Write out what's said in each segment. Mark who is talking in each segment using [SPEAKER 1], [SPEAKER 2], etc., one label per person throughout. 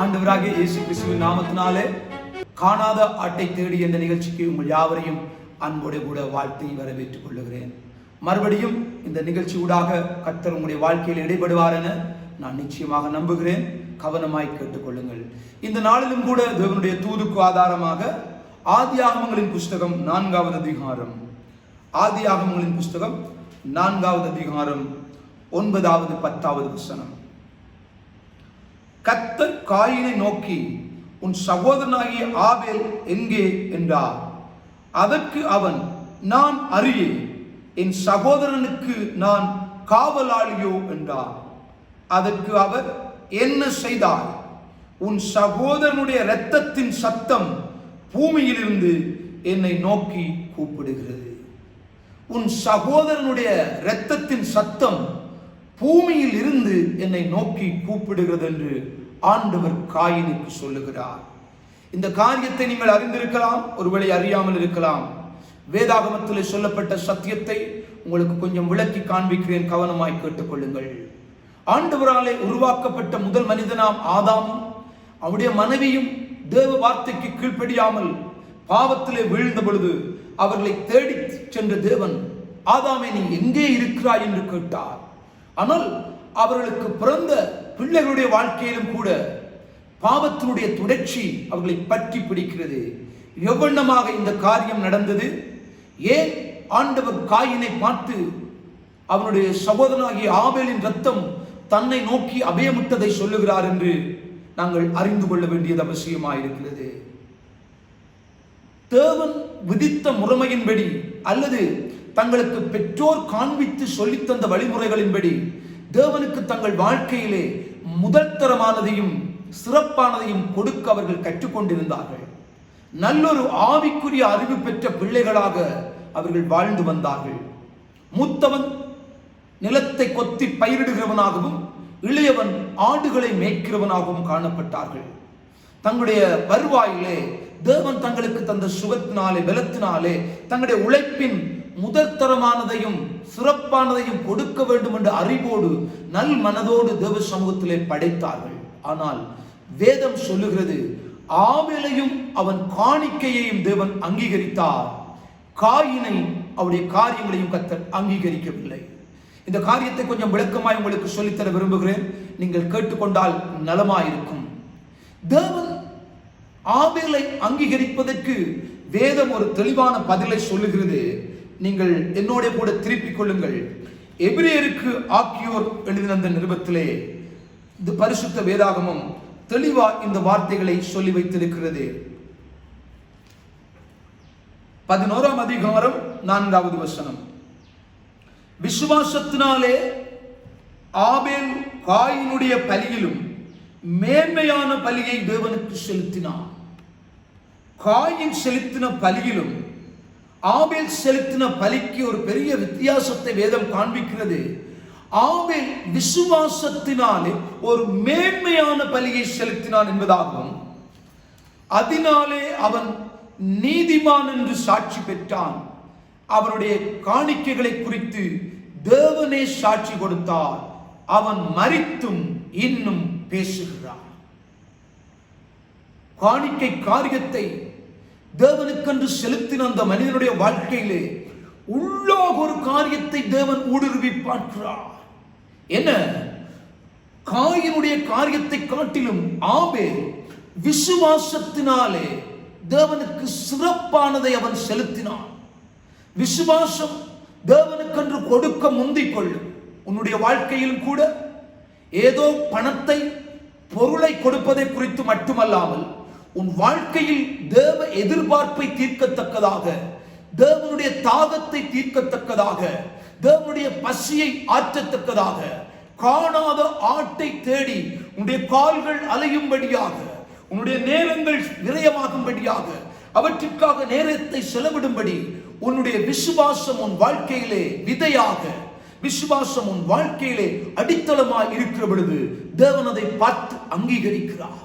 [SPEAKER 1] ஆண்டவராகிய இயேசு கிறிஸ்துவின் நாமத்தினாலே காணாத ஆட்டை தேடி என்ற நிகழ்ச்சிக்கு உங்கள் யாவரையும் அன்போடு கூட வாழ்த்தி வரவேற்றுக் கொள்ளுகிறேன். மறுபடியும் இந்த நிகழ்ச்சி ஊடாக கர்த்தர் உங்களுடைய வாழ்க்கையில் இடைபடுவார் என நான் நிச்சயமாக நம்புகிறேன். கவனமாய் கேட்டுக்கொள்ளுங்கள். இந்த நாளிலும் கூட தேவனுடைய தூதுக்கு ஆதாரமாக ஆதியாகமங்களின் புஸ்தகம் 4வது அதிகாரம், ஆதியாகமங்களின் புஸ்தகம் 4வது அதிகாரம் 9வது 10வது வசனம். கர்த்தர் காயினை நோக்கி, உன் சகோதரனாகிய ஆபேல் எங்கே என்றார். அதற்கு அவன், நான் அறியேன், என் சகோதரனுக்கு நான் காவலாளியோ என்றார். அதற்கு அவர், என்ன செய்தார்? உன் சகோதரனுடைய இரத்தத்தின் சத்தம் பூமியிலிருந்து என்னை நோக்கி கூப்பிடுகிறது. உன் சகோதரனுடைய இரத்தத்தின் சத்தம் பூமியில் இருந்து என்னை நோக்கி கூப்பிடுகிறது என்று ஆண்டவர் காயினுக்கு சொல்லுகிறார். இந்த காரியத்தை நீங்கள் அறிந்திருக்கலாம், ஒருவேளை அறியாமல் இருக்கலாம். வேதாகமத்தில் சொல்லப்பட்ட சத்தியத்தை உங்களுக்கு கொஞ்சம் விளக்கி காண்பிக்கிறேன், கவனமாய் கேட்டுக்கொள்ளுங்கள். ஆண்டவராலே உருவாக்கப்பட்ட முதல் மனிதனாம் ஆதாமும் அவருடைய மனைவியும் தேவ வார்த்தைக்கு கீழ்ப்படியாமல் பாவத்திலே வீழ்ந்த பொழுது அவர்களை தேடி சென்ற தேவன், ஆதாமே நீ எங்கே இருக்கிறாய் என்று கேட்டார். ஆனால் அவர்களுக்கு பிறந்த பிள்ளைகளுடைய வாழ்க்கையிலும் கூட பாவத்தினுடைய தொடர்ச்சி அவர்களை பற்றி பிடிக்கிறது. எவ்வண்ணமாக இந்த காரியம் நடந்தது? ஏன் ஆண்டவர் காயினை பார்த்து அவனுடைய சகோதரனாகிய ஆபேலின் ரத்தம் தன்னை நோக்கி அபயமிட்டதை சொல்லுகிறார் என்று நாங்கள் அறிந்து கொள்ள வேண்டியது அவசியமாயிருக்கிறது. தேவன் விதித்த முறைமையின்படி அல்லது தங்களுக்கு பெற்றோர் காண்பித்து சொல்லித்தந்த வழிமுறைகளின்படி தேவனுக்கு தங்கள் வாழ்க்கையிலே முதல் தரமானதையும் சிறப்பானதையும் கொடுக்க அவர்கள் கற்றுக்கொண்டிருந்தார்கள். நல்லொரு ஆவிக்குரிய அறிவு பெற்ற பிள்ளைகளாக அவர்கள் வாழ்ந்து வந்தார்கள். மூத்தவன் நிலத்தை கொத்தி பயிரிடுகிறவனாகவும் இளையவன் ஆடுகளை மேய்க்கிறவனாகவும் காணப்பட்டார்கள். தங்களுடைய வருவாயிலே தேவன் தங்களுக்கு தந்த சுகத்தினாலே பலத்தினாலே தங்களுடைய உழைப்பின் முதல் தரமானதையும் சிறப்பானதையும் கொடுக்க வேண்டும் என்ற அறிவோடு நல் மனதோடு தேவ சமூகத்திலே படைத்தார்கள். ஆனால் வேதம் சொல்லுகிறது, ஆபேலையும் அவன் காணிக்கையையும் தேவன் அங்கீகரித்தார், காயினை அவருடைய காரியங்களையும் கர்த்தர் அங்கீகரிக்கவில்லை. இந்த காரியத்தை கொஞ்சம் விளக்கமாய் உங்களுக்கு சொல்லித்தர விரும்புகிறேன், நீங்கள் கேட்டுக்கொண்டால் நலமாயிருக்கும். தேவன் ஆபேலை அங்கீகரிப்பதற்கு வேதம் ஒரு தெளிவான பதிலை சொல்லுகிறது. நீங்கள் என்னோட கூட திருப்பிக் கொள்ளுங்கள். எபிரேயருக்கு ஆக்கியோர் எழுதின அந்த நிருபத்திலே இது பரிசுத்த வேதாகமம் தெளிவா இந்த வார்த்தைகளை சொல்லி வைத்திருக்கிறது. 11ஆம் அதிகாரம் 4வது வசனம். விசுவாசத்தினாலே ஆபேல் காயினுடைய பலியிலும் மேன்மையான பலியை தேவனுக்கு செலுத்தினார். காயின் செலுத்தின பலியிலும் ஆபேல் செலுத்தின பலிக்கு ஒரு பெரிய வித்தியாசத்தை வேதம் காண்பிக்கிறது. ஆபேல் விசுவாசத்தினாலே ஒரு மேன்மையான பலியை செலுத்தினான் என்பதாகவும், அதனாலே அவன் நீதிமான் என்று சாட்சி பெற்றான். அவருடைய காணிக்கைகளை குறித்து தேவனே சாட்சி கொடுத்தார். அவன் மரித்தும் இன்னும் பேசுகிறான். காணிக்கை காரியத்தை தேவனுக்கென்று செலுத்தின அந்த மனிதனுடைய வாழ்க்கையிலே உள்ளாக ஒரு காரியத்தை தேவன் ஊடுருவி பார்க்கிறார். என்ன? காயினுடைய காரியத்தை காட்டிலும் ஆபேல் விசுவாசத்தினாலே தேவனுக்கு சிறப்பானதை அவன் செலுத்தினான். விசுவாசம் தேவனுக்கென்று கொடுக்க முந்திக் கொள்ளும். உன்னுடைய வாழ்க்கையிலும் கூட ஏதோ பணத்தை பொருளை கொடுப்பதை குறித்து மட்டுமல்லாமல் உன் வாழ்க்கையில் தேவ எதிர்பார்ப்பை தீர்க்கத்தக்கதாக, தேவனுடைய தாகத்தை தீர்க்கத்தக்கதாக, தேவனுடைய பசியை ஆற்றத்தக்கதாக, காணாத ஆட்டை தேடி உன்னுடைய கால்கள் அலையும்படியாக, உன்னுடைய நேரங்கள் விரயமாகும்படியாக, அவற்றிற்காக நேரத்தை செலவிடும்படி உன்னுடைய விசுவாசம் உன் வாழ்க்கையிலே விதையாக, விசுவாசம் உன் வாழ்க்கையிலே அடித்தளமாய் இருக்கிற பொழுது தேவன் அதை பார்த்து அங்கீகரிக்கிறார்.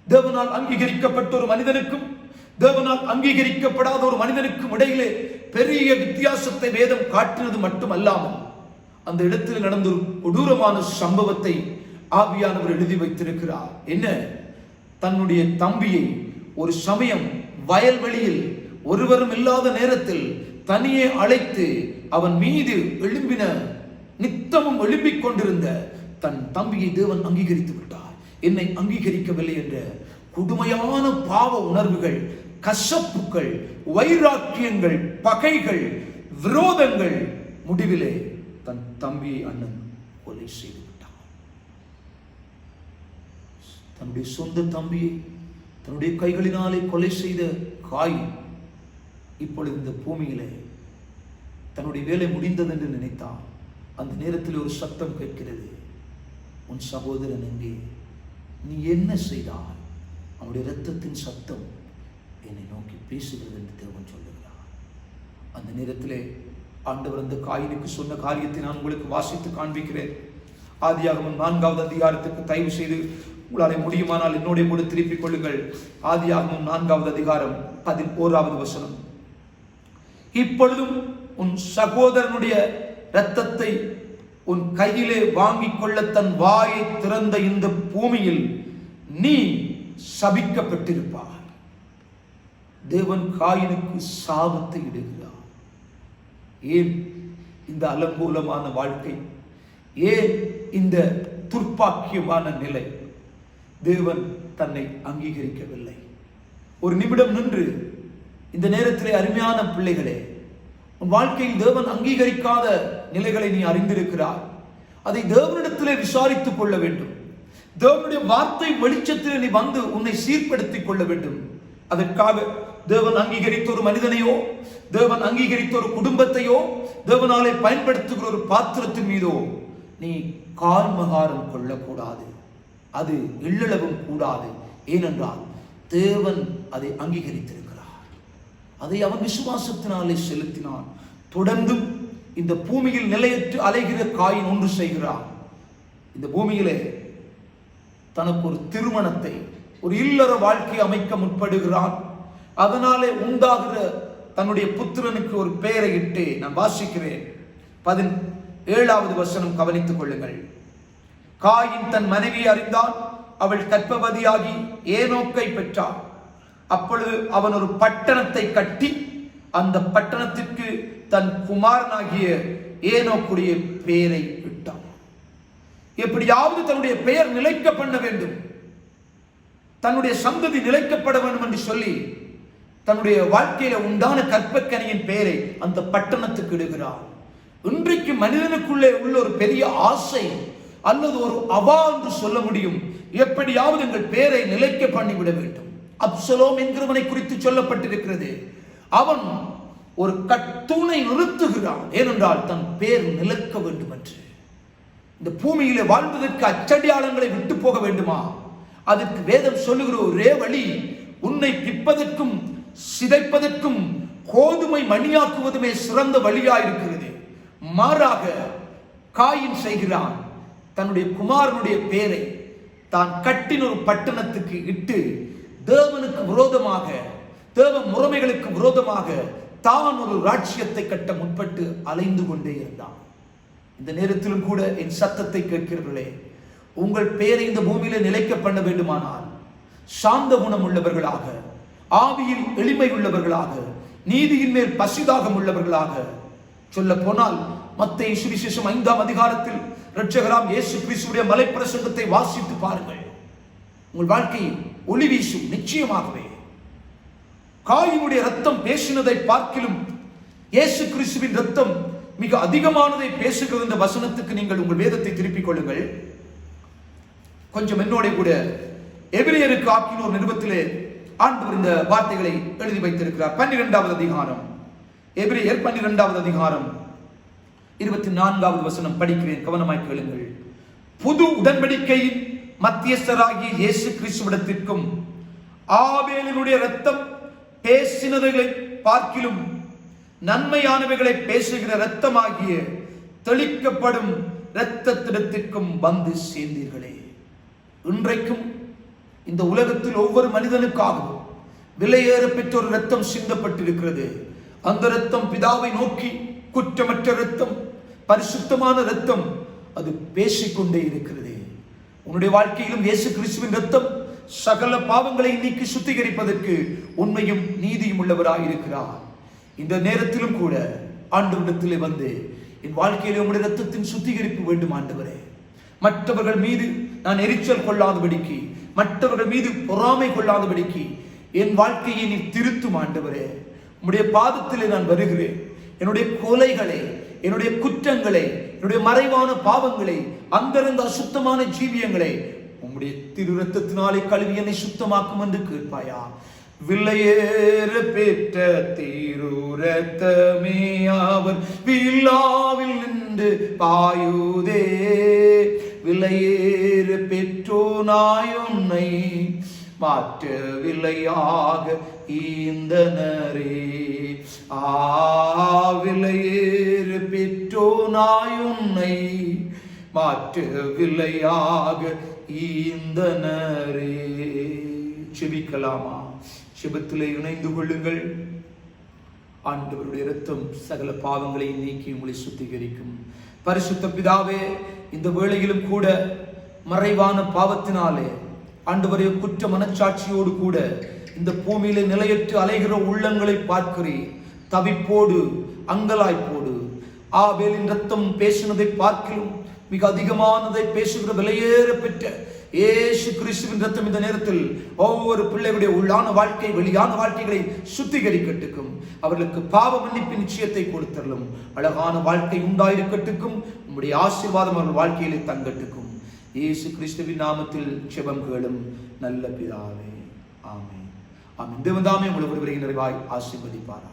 [SPEAKER 1] தேவனால் அங்கீகரிக்கப்பட்ட ஒரு மனிதனுக்கும் தேவனால் அங்கீகரிக்கப்படாத ஒரு மனிதனுக்கும் இடையிலே பெரிய வித்தியாசத்தை வேதம் காட்டினது மட்டுமல்லாமல் அந்த இடத்தில் நடந்த ஒரு கொடூரமான சம்பவத்தை ஆவியானவர் எழுதி வைத்திருக்கிறார். என்ன? தன்னுடைய தம்பியை ஒரு சமயம் வயல்வெளியில் ஒருவரும் இல்லாத நேரத்தில் தனியே அழைத்து அவன் மீது எழும்பின, நித்தமும் எழும்பிக் கொண்டிருந்த தன் தம்பியை தேவன் அங்கீகரித்து விட்டார். என்னை அங்கீகரிக்கவில்லை என்ற கொடுமையான பாவ உணர்வுகள், கசப்புகள், வைராக்கியங்கள், பகைகள், விரோதங்கள், முடிவிலே தன் தம்பியை அண்ணன் கொலை செய்து விட்டார். தன்னுடைய சொந்த தம்பியை தன்னுடைய கைகளினாலே கொலை செய்த காயின் இப்பொழுது இந்த பூமியிலே தன்னுடைய வேலை முடிந்தது என்று நினைத்தார். அந்த நேரத்தில் ஒரு சத்தம் கேட்கிறது, உன் சகோதரன் எங்கே? நீ என்ன செய்தால்? அவனுடைய இரத்தத்தின் சத்தம் என்னை நோக்கி பேசுகிறது என்று தேவன் சொல்லுகிறார். அந்த நேரத்திலே ஆண்டவர் அந்த காயினுக்கு சொன்ன காரியத்தை நான் உங்களுக்கு வாசித்து காண்பிக்கிறேன். ஆதியாகமம் 4வது அதிகாரத்துக்கு தயவு செய்து உங்களால் முடியுமானால் என்னோட கூட திருப்பிக் கொள்ளுங்கள். ஆதியாகமம் 4வது அதிகாரம் 11வது வசனம். இப்பொழுதும் உன் சகோதரனுடைய இரத்தத்தை உன் கையிலே வாங்கிக் கொள்ள தன் வாயை திறந்த இந்த பூமியில் நீ சபிக்கப்பட்டிருப்பாய். தேவன் காயினுக்கு சாபத்தை இடுகிறார். ஏன் இந்த அலங்கோலமான வாழ்க்கை? ஏன் இந்த துர்ப்பாக்கியமான நிலை? தேவன் தன்னை அங்கீகரிக்கவில்லை. ஒரு நிமிடம் நின்று இந்த நேரத்திலே அருமையான பிள்ளைகளே, உன் வாழ்க்கையில் தேவன் அங்கீகரிக்காத நிலைகளை நீ அறிந்திருக்கிறாய். அதை தேவனிடத்திலே விசாரித்துக் கொள்ள வேண்டும். தேவனுடைய வார்த்தை வெளிச்சத்திலே நீ வந்து உன்னை சீர்படுத்திக் கொள்ள வேண்டும். அதற்காக தேவன் அங்கீகரித்த ஒரு மனிதனையோ, தேவன் அங்கீகரித்த ஒரு குடும்பத்தையோ, தேவனாலே பயன்படுத்துகிற ஒரு பாத்திரத்தின் மீதோ நீ கால்மகாரம் கொள்ளக்கூடாது. அது எள்ளளவும் கூடாது. ஏனென்றால் தேவன் அதை அங்கீகரித்திருக்கிறார். அதை அவன் விசுவாசத்தினாலே செலுத்தினான். தொடர்ந்தும் இந்த பூமியில் நிலையற்று அலைகிற காயின் ஒன்று செய்கிறான். இந்த பூமியிலே தனக்கு ஒரு திருமணத்தை, ஒரு இல்லற வாழ்க்கை அமைக்க முற்படுகிறான். அதனாலே உண்டாகிற தன்னுடைய புத்திரனுக்கு ஒரு பெயரை இட்டு நான் வாசிக்கிறேன். 17வது வசனம் கவனித்துக் கொள்ளுங்கள். காயின் தன் மனைவியை அறிந்தான். அவள் கர்ப்பவதியாகி ஏனோக்கை பெற்றாள். அப்பொழுது அவன் ஒரு பட்டணத்தை கட்டி அந்த பட்டணத்திற்கு தன் குமாரனாகிய ஏனோக்குடைய பெயரை இட்டான். எப்படியாவது தன்னுடைய பெயர் நிலைக்க பண்ண வேண்டும், தன்னுடைய சந்ததி நிலைக்கப்பட வேண்டும் என்று சொல்லி தன்னுடைய வாழ்க்கையில உண்டான கற்பக்கனியின் பெயரை அந்த பட்டணத்துக்கு இடுகிறார். இன்றைக்கு மனிதனுக்குள்ளே உள்ள ஒரு பெரிய ஆசை அல்லது ஒரு அவா என்று சொல்ல முடியும், எப்படியாவது எங்கள் பெயரை நிலைக்க பண்ணிவிட வேண்டும். அப்சலோம் என்கிறவனை குறித்து சொல்லப்பட்டிருக்கிறது. அவன் ஒரு கத்தூணை நிறுத்துகிறான். ஏனென்றால் தன் பெயர் நிலைக்க வேண்டும் என்று. இந்த பூமியிலே வாழ்வதற்கு அச்சடியாளங்களை விட்டு போக வேண்டுமா? அதற்கு வேதம் சொல்லுகிற ஒரே வழி, உன்னை பிப்பதற்கும் சிதைப்பதற்கும் கோதுமை மணியாக்குவதுமே சிறந்த வழியாயிருக்கிறது. மாறாக காயின் செய்கிறான். தன்னுடைய குமாரனுடைய பெயரை தான் கட்டின ஒரு பட்டணத்துக்கு இட்டு தேவனுக்கு விரோதமாக, தேவ முறைமைகளுக்கு விரோதமாக தான் ஒரு ராஜ்யத்தை கட்ட முற்பட்டு அலைந்து கொண்டே இருந்தான். இந்த நேரத்திலும் கூட என் சத்தத்தை கேட்கிறவர்களே, உங்கள் பெயரை இந்த பூமியில நிலைக்க பண்ண வேண்டுமானால் சாந்த குணம் உள்ளவர்களாக, ஆவியில் எளிமை உள்ளவர்களாக, நீதியின் மேல் பசிதாகம் உள்ளவர்களாக, சொல்ல போனால் மத்தேயு சுவிசேஷம் 5ஆம் அதிகாரத்தில் இரட்சகராம் இயேசு கிறிஸ்துவுடைய மலைப்பிரசங்கத்தை வாசித்து பாருங்கள். உங்கள் வாழ்க்கையில் ஒளி வீசும். நிச்சயமாகவே காயினுடைய ரத்தம் பேசினதை பார்க்கிலும் இயேசு கிறிஸ்துவின் ரத்தம் மிக அதிகமானதை பேசுகிறது. இந்த வசனத்துக்கு நீங்கள் உங்கள் வேதத்தை திருப்பிக் கொள்ளுங்கள். கொஞ்சம் என்னோட கூட எபிரேயருக்கு ஆக்கின ஒரு நிருபத்திலே ஆண்டவர் இந்த வார்த்தைகளை எழுதி வைத்திருக்கிறார். 12வது அதிகாரம், எபிரேயர் 12வது அதிகாரம் 24வது வசனம் படிக்கிறேன், கவனமாய் கேளுங்கள். புது உடன்படிக்கையின் மத்தியஸ்தராகிய இயேசு கிறிஸ்துவிடத்திற்கும் ஆபேலினுடைய இரத்தம் பேசினதைகளை பார்க்கிலும் நன்மையானவைகளை பேசுகிற இரத்தமாகிய தெளிக்கப்படும் இரத்தத்திடத்திற்கும் வந்து சேர்ந்தீர்களே. இன்றைக்கும் இந்த உலகத்தில் ஒவ்வொரு மனிதனுக்காகவும் விலையேற பெற்ற ஒரு இரத்தம் சிந்தப்பட்டிருக்கிறது. அந்த இரத்தம் பிதாவை நோக்கி குற்றமற்ற இரத்தம், பரிசுத்தமான இரத்தம். அது பேசிக்கொண்டே இருக்கிறது. உன்னுடைய வாழ்க்கையிலும் இயேசு கிறிஸ்துவின் ரத்தம் சகல பாவங்களை நீக்கி சுத்திகரிப்பதற்கு உண்மையும் நீதியும் உள்ளவராய் இருக்கிறார். இந்த நேரத்திலும் கூட ஆண்டவரிடத்திலே வந்து என் வாழ்க்கையிலே உங்களுடைய ரத்தத்தின் சுத்திகரிப்பு வேண்டும் ஆண்டவரே. மற்றவர்கள் மீது நான் எரிச்சல் கொள்ளாதபடிக்கு, மற்றவர்கள் மீது பொறாமை கொள்ளாதபடிக்கு என் வாழ்க்கையை நீ திருத்தும் ஆண்டவரே. உம்முடைய பாதத்திலே நான் வருகிறேன். என்னுடைய கொலைகளை, என்னுடைய குற்றங்களை, என்னுடைய மறைவான பாவங்களை, அந்தரங்க அசுத்தமான ஜீவியங்களை உம்முடைய திரு ரத்தத்தினாலே கழுவி என்னை சுத்தமாக்கும் என்று கேட்பாயா. விலையேற பெற்ற திரு ரத்தமே அவர் விழாவில் நின்று பாயுதே. விலையேற பெற்றோனாய் உன்னை மாற்றவில்லையாக ஈந்தனரே. விலையேற பெற்றோனாய் உன்னை மாற்றவில்லையாக ஈந்தனரே. செபிக்கலாமா? செபத்திலே இணைந்து கொள்ளுங்கள். ஆண்டவருடைய இரத்தம் சகல பாவங்களை நீக்கி உங்களை சுத்திகரிக்கும். பரிசுத்த பிதாவே, இந்த வேளையிலும் கூட மறைவான பாவத்தினாலே ஆண்டவரே குற்ற மனச்சாட்சியோடு கூட இந்த பூமியிலே நிலையற்று அலைகிற உள்ளங்களை பார்க்கிறேன். தவிப்போடு அங்கலாய்ப்போடு ஆபேலின் ரத்தம் பேசினதை பார்க்கிறோம். மிக அதிகமானதை பேசுகிற விலையேற பெற்ற இயேசு கிறிஸ்துவின் ரத்தம் இந்த நேரத்தில் ஒவ்வொரு பிள்ளைகளுடைய உள்ளான வாழ்க்கை, வெளியான வாழ்க்கைகளை சுத்திகரிக்கட்டுக்கும். அவர்களுக்கு பாவ மன்னிப்பு நிச்சயத்தை கொடுத்தரலும். அழகான வாழ்க்கை உண்டாயிருக்கட்டுக்கும். உம்முடைய ஆசீர்வாதம் அவர்கள் வாழ்க்கையிலே தங்கட்டுக்கும். இயேசு கிறிஸ்துவின் நாமத்தில் ஜெபம் கேளும் நல்ல பிதாவே. ஆமென். ஆமென். தேவன் தாமே உங்களை ஒருவரை நிறைவாய் ஆசீர்வதிப்பார்.